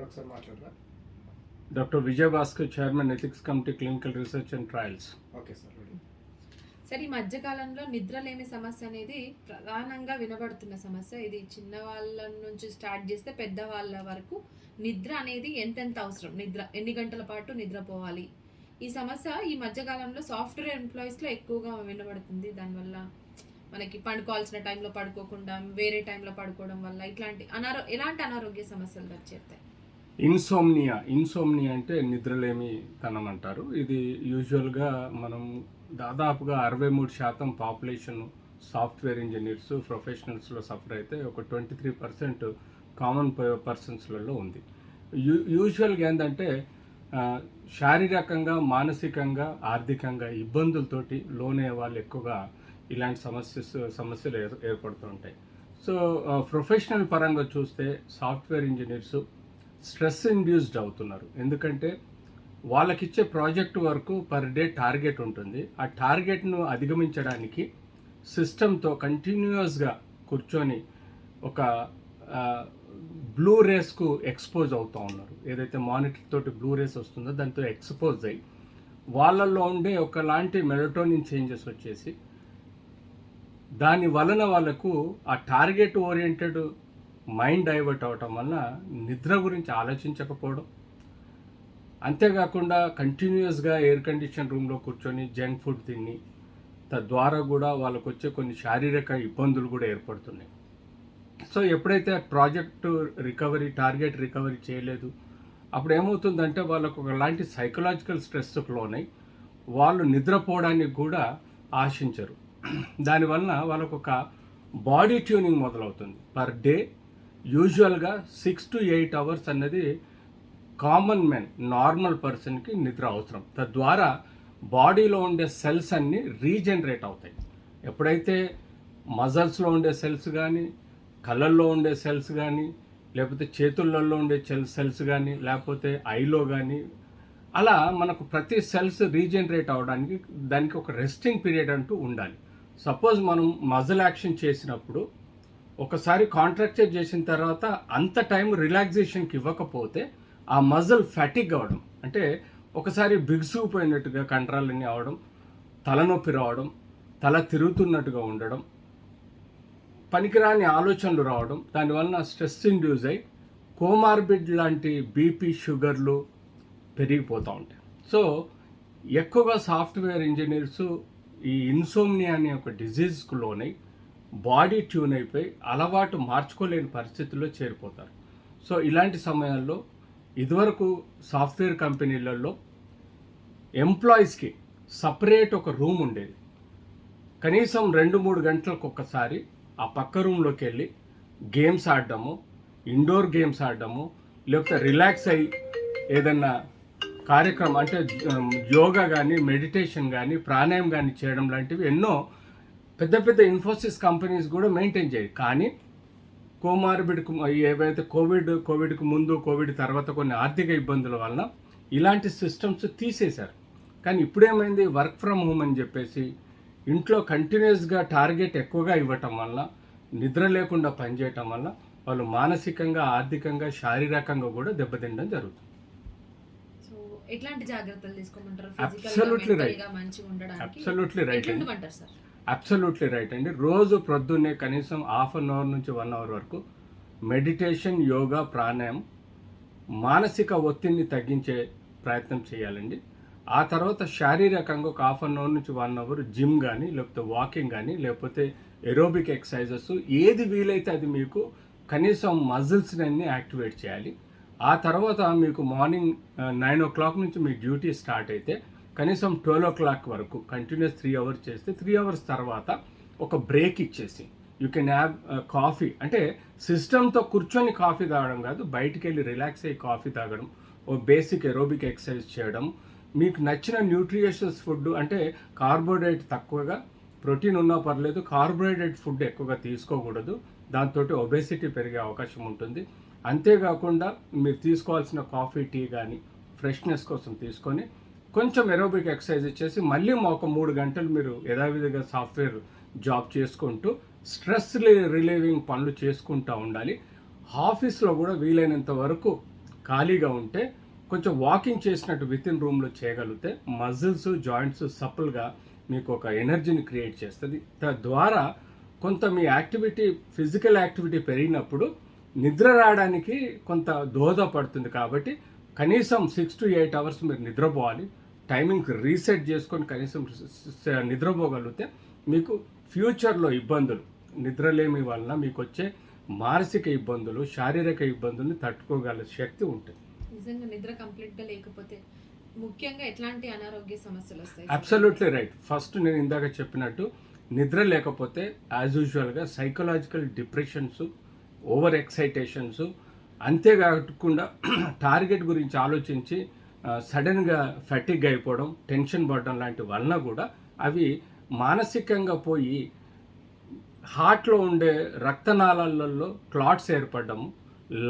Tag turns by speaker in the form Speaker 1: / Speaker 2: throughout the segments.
Speaker 1: ఒకసారి మాట్లాడరా.
Speaker 2: Doctor Vijayabhaskar, chairman ethics committee, clinical research and trials.
Speaker 1: Okay sir, ready.
Speaker 3: Sir, ఈ మధ్యకాలంలో నిద్రలేమి సమస్య అనేది ప్రధానంగా వినబడుతున్న సమస్య. ఇది చిన్న వాళ్ళ నుంచి స్టార్ట్ చేస్తే పెద్దవాళ్ళ వరకు నిద్ర అనేది ఎంతెంత అవసరం, నిద్ర ఎన్ని గంటల పాటు నిద్రపోవాలి, ఈ సమస్య ఈ మధ్యకాలంలో సాఫ్ట్వేర్ ఎంప్లాయీస్లో ఎక్కువగా వినబడుతుంది. దానివల్ల మనకి పండుకోవాల్సిన టైంలో పడుకోకుండా వేరే టైంలో పడుకోవడం వల్ల ఎలాంటి అనారోగ్య సమస్యలు వచ్చేస్తాయి?
Speaker 2: ఇన్సోమ్నియా అంటే నిద్రలేమి తనం అంటారు. ఇది యూజువల్గా మనం దాదాపుగా 63% పాపులేషన్ సాఫ్ట్వేర్ ఇంజనీర్స్ ప్రొఫెషనల్స్లో సఫర్ అయితే ఒక 23% కామన్ పర్సన్స్లలో ఉంది. యూజువల్గా ఏంటంటే శారీరకంగా, మానసికంగా, ఆర్థికంగా ఇబ్బందులతోటి లోనే వాళ్ళు ఎక్కువగా ఇలాంటి సమస్యలు ఏర్పడుతూ ఉంటాయి. సో ప్రొఫెషనల్ పరంగా చూస్తే సాఫ్ట్వేర్ ఇంజనీర్స్ స్ట్రెస్ ఇండ్యూస్డ్ అవుతున్నారు. ఎందుకంటే వాళ్ళకిచ్చే project work per day target ఉంటుంది. ఆ టార్గెట్ను అధిగమించడానికి సిస్టంతో కంటిన్యూస్గా కూర్చొని ఒక బ్లూ రేస్కు ఎక్స్పోజ్ అవుతూ ఉన్నారు. ఏదైతే మానిటర్ తోటి బ్లూ రేస్ వస్తుందో దాంతో ఎక్స్పోజ్ అయ్యి వాళ్ళల్లో ఉండే ఒకలాంటి మెలటోనిన్ చేంజెస్ వచ్చేసి దాని వలన వాళ్ళకు ఆ టార్గెట్ ఓరియంటెడ్ మైండ్ డైవర్ట్ అవటం వలన నిద్ర గురించి ఆలోచించకపోవడం, అంతేకాకుండా కంటిన్యూస్గా ఎయిర్ కండిషన్ రూమ్లో కూర్చొని జంక్ ఫుడ్ తిని తద్వారా కూడా వాళ్ళకు వచ్చే కొన్ని శారీరక ఇబ్బందులు కూడా ఏర్పడుతున్నాయి. సో ఎప్పుడైతే ప్రాజెక్టు రికవరీ, టార్గెట్ రికవరీ చేయలేదు, అప్పుడు ఏమవుతుందంటే వాళ్ళకు ఒకలాంటి సైకలాజికల్ స్ట్రెస్కు లోనై వాళ్ళు నిద్రపోవడానికి కూడా ఆశించరు. దానివల్ల వాళ్ళకు ఒక బాడీ ట్యూనింగ్ మొదలవుతుంది. పర్ డే యూజువల్గా 6 to 8 hours అన్నది కామన్ మెన్, నార్మల్ పర్సన్కి నిద్ర అవసరం. తద్వారా బాడీలో ఉండే సెల్స్ అన్నీ రీజనరేట్ అవుతాయి. ఎప్పుడైతే మజల్స్లో ఉండే సెల్స్ కానీ, కళ్ళల్లో ఉండే సెల్స్ కానీ, లేకపోతే చేతులలో ఉండే సెల్స్ కానీ, లేకపోతే ఐలో కానీ, అలా మనకు ప్రతి సెల్స్ రీజనరేట్ అవడానికి దానికి ఒక రెస్టింగ్ పీరియడ్ అంటూ ఉండాలి. సపోజ్ మనం మజిల్ యాక్షన్ చేసినప్పుడు ఒకసారి కాంట్రాక్చర్ చేసిన తర్వాత అంత టైం రిలాక్సేషన్కి ఇవ్వకపోతే ఆ మజిల్ ఫ్యాటిక్ అవ్వడం, అంటే ఒకసారి బిగుసుకుపోయినట్టుగా కండరాలన్నీ అవడం, తలనొప్పి రావడం, తల తిరుగుతున్నట్టుగా ఉండడం, పనికిరాని ఆలోచనలు రావడం, దానివల్ల స్ట్రెస్ ఇండ్యూస్ అయ్యి కోమార్బిడ్ లాంటి బీపీ, షుగర్లు పెరిగిపోతూ ఉంటాయి. సో ఎక్కువగా సాఫ్ట్వేర్ ఇంజనీర్స్ ఈ ఇన్సోమ్నియా అనే ఒక డిజీజ్కు లోనై బాడీ ట్యూన్ అయిపోయి అలవాటు మార్చుకోలేని పరిస్థితుల్లో చేరిపోతారు. సో ఇలాంటి సమయాల్లో ఇదివరకు సాఫ్ట్వేర్ కంపెనీలలో ఎంప్లాయీస్కి సపరేట్ ఒక రూమ్ ఉండేది. కనీసం 2-3 గంటలకు ఒక్కసారి ఆ పక్క రూమ్లోకి వెళ్ళి గేమ్స్ ఆడడము, ఇండోర్ గేమ్స్ ఆడడము, లేకపోతే రిలాక్స్ అయ్యి ఏదన్నా కార్యక్రమం అంటే యోగా కానీ, మెడిటేషన్ కానీ, ప్రాణాయామం కానీ చేయడం లాంటివి ఎన్నో పెద్ద పెద్ద ఇన్ఫోసిస్ కంపెనీస్ కూడా మెయింటైన్ చేయాలి. కానీ కోమార్బిడ్కు ఏవైతే కోవిడ్కు ముందు, కోవిడ్ తర్వాత కొన్ని ఆర్థిక ఇబ్బందుల వలన ఇలాంటి సిస్టమ్స్ తీసేశారు. కానీ ఇప్పుడేమైంది, వర్క్ ఫ్రమ్ హోమ్ అని చెప్పేసి ఇంట్లో కంటిన్యూస్గా టార్గెట్ ఎక్కువగా ఇవ్వటం వల్ల, నిద్ర లేకుండా పనిచేయటం వల్ల వాళ్ళు మానసికంగా, ఆర్థికంగా, శారీరకంగా కూడా దెబ్బతినడం జరుగుతుంది.
Speaker 3: ఎట్లాంటి జాగ్రత్తలు తీసుకోమంటారు?
Speaker 2: అబ్సల్యూట్లీ రైట్, అబ్సల్యూట్లీ రైట్ అండి, అబ్సల్యూట్లీ రైట్ అండి. రోజు ప్రొద్దున్నే కనీసం 1/2 hour నుంచి 1 hour వరకు మెడిటేషన్, యోగా, ప్రాణాయామం, మానసిక ఒత్తిడిని తగ్గించే ప్రయత్నం చేయాలండి. ఆ తర్వాత శారీరకంగా ఒక 1/2 hour నుంచి 1 hour జిమ్ కానీ, లేకపోతే వాకింగ్ కానీ, లేకపోతే ఎరోబిక్ ఎక్సర్సైజెస్, ఏది వీలైతే అది మీకు కనీసం మజిల్స్ని అన్ని యాక్టివేట్ చేయాలి. ఆ తర్వాత మీకు మార్నింగ్ 9 o'clock నుంచి మీ డ్యూటీ స్టార్ట్ అయితే కనీసం 12 o'clock వరకు కంటిన్యూస్ 3 hours చేస్తే 3 hours తర్వాత ఒక బ్రేక్ ఇచ్చేసి యూ కెన్ హ్యావ్ కాఫీ. అంటే సిస్టంతో కూర్చొని కాఫీ తాగడం కాదు, బయటికి వెళ్ళి రిలాక్స్ అయ్యి కాఫీ తాగడం, ఓ బేసిక్ ఎరోబిక్ ఎక్సర్సైజ్ చేయడం, మీకు నచ్చిన న్యూట్రిషియస్ ఫుడ్, అంటే కార్బోహైడ్రేట్ తక్కువగా, ప్రోటీన్ ఉన్నా పర్లేదు, కార్బోహైడ్రేట్ ఫుడ్ ఎక్కువగా తీసుకోకూడదు. దాంతో ఒబేసిటీ పెరిగే అవకాశం ఉంటుంది. అంతేకాకుండా మీరు తీసుకోవాల్సిన కాఫీ, టీ కానీ ఫ్రెష్నెస్ కోసం తీసుకొని కొంచెం ఎరోబిక్ ఎక్సర్సైజ్ ఇచ్చేసి మళ్ళీ ఒక 3 గంటలు మీరు యథావిధిగా సాఫ్ట్వేర్ జాబ్ చేసుకుంటూ స్ట్రెస్ రిలీవింగ్ పనులు చేసుకుంటూ ఉండాలి. ఆఫీస్లో కూడా వీలైనంత వరకు ఖాళీగా ఉంటే కొంచెం వాకింగ్ చేసినట్టు విత్ ఇన్ రూమ్లో చేయగలిగితే మజిల్స్ జాయింట్స్ సప్పుల్గా మీకు ఒక ఎనర్జీని క్రియేట్ చేస్తుంది. తద్వారా కొంత మీ యాక్టివిటీ ఫిజికల్ యాక్టివిటీ పెరిగినప్పుడు నిద్ర రావడానికి కొంత దోహదపడుతుంది. కాబట్టి కనీసం 6 to 8 hours మీరు నిద్రపోవాలి. టైమింగ్ రీసెట్ చేసుకొని కనీసం నిద్రపోగలిగితే మీకు ఫ్యూచర్లో ఇబ్బందులు నిద్రలేమి వలన మీకు వచ్చే మానసిక ఇబ్బందులు శారీరక ఇబ్బందుల్ని తట్టుకోగల శక్తి ఉంటుంది.
Speaker 3: నిజంగా నిద్ర కంప్లీట్గా లేకపోతే ముఖ్యంగా ఎట్లాంటి అనారోగ్య సమస్యలు వస్తాయి?
Speaker 2: Absolutely right. ఫస్ట్ నేను ఇందాక చెప్పినట్టు నిద్ర లేకపోతే యాజ్ యూజువల్గా సైకలాజికల్ డిప్రెషన్స్, ఓవర్ ఎక్సైటేషన్స్, అంతేకాకుండా టార్గెట్ గురించి ఆలోచించి సడన్గా ఫటిగ్ అయిపోవడం, టెన్షన్ పడడం లాంటి వలన కూడా అవి మానసికంగా పోయి హార్ట్లో ఉండే రక్తనాళాలలో క్లాట్స్ ఏర్పడము,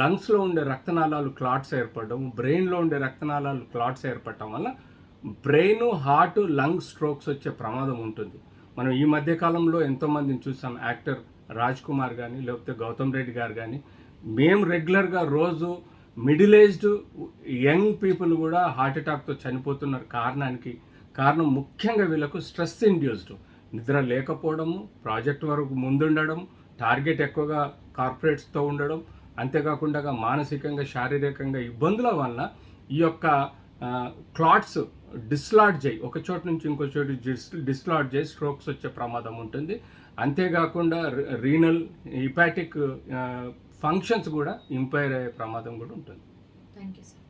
Speaker 2: లంగ్స్లో ఉండే రక్తనాళాలు క్లాట్స్ ఏర్పడము, బ్రెయిన్లో ఉండే రక్తనాళాలు క్లాట్స్ ఏర్పడటం వల్ల బ్రెయిన్, హార్ట్, లంగ్ స్ట్రోక్స్ వచ్చే ప్రమాదం ఉంటుంది. మనం ఈ మధ్యకాలంలో ఎంతోమందిని చూసాం. యాక్టర్ రాజ్ కుమార్ కానీ లేకపోతే గౌతమ్ రెడ్డి గారు కానీ, మేము రెగ్యులర్గా రోజు మిడిల్ ఏజ్డ్ యంగ్ పీపుల్ కూడా హార్ట్ అటాక్తో చనిపోతున్నారు. కారణం ముఖ్యంగా వీళ్ళకు స్ట్రెస్ ఇండ్యూస్డ్, నిద్ర లేకపోవడము, ప్రాజెక్ట్ వరకు ముందుండడం, టార్గెట్ ఎక్కువగా కార్పొరేట్స్తో ఉండడం, అంతేకాకుండా మానసికంగా శారీరకంగా ఇబ్బందుల వలన ఈ యొక్క క్లాట్స్ డిస్లాడ్జ్ అయ్యి ఒక చోటు నుంచి ఇంకో చోటు డిస్లాడ్జ్ అయ్యి స్ట్రోక్స్ వచ్చే ప్రమాదం ఉంటుంది. అంతేకాకుండా రీనల్, హిపాటిక్ ఫంక్షన్స్ కూడా ఇంపైర్ అయ్యే ప్రమాదం కూడా ఉంటుంది.
Speaker 3: Thank you sir.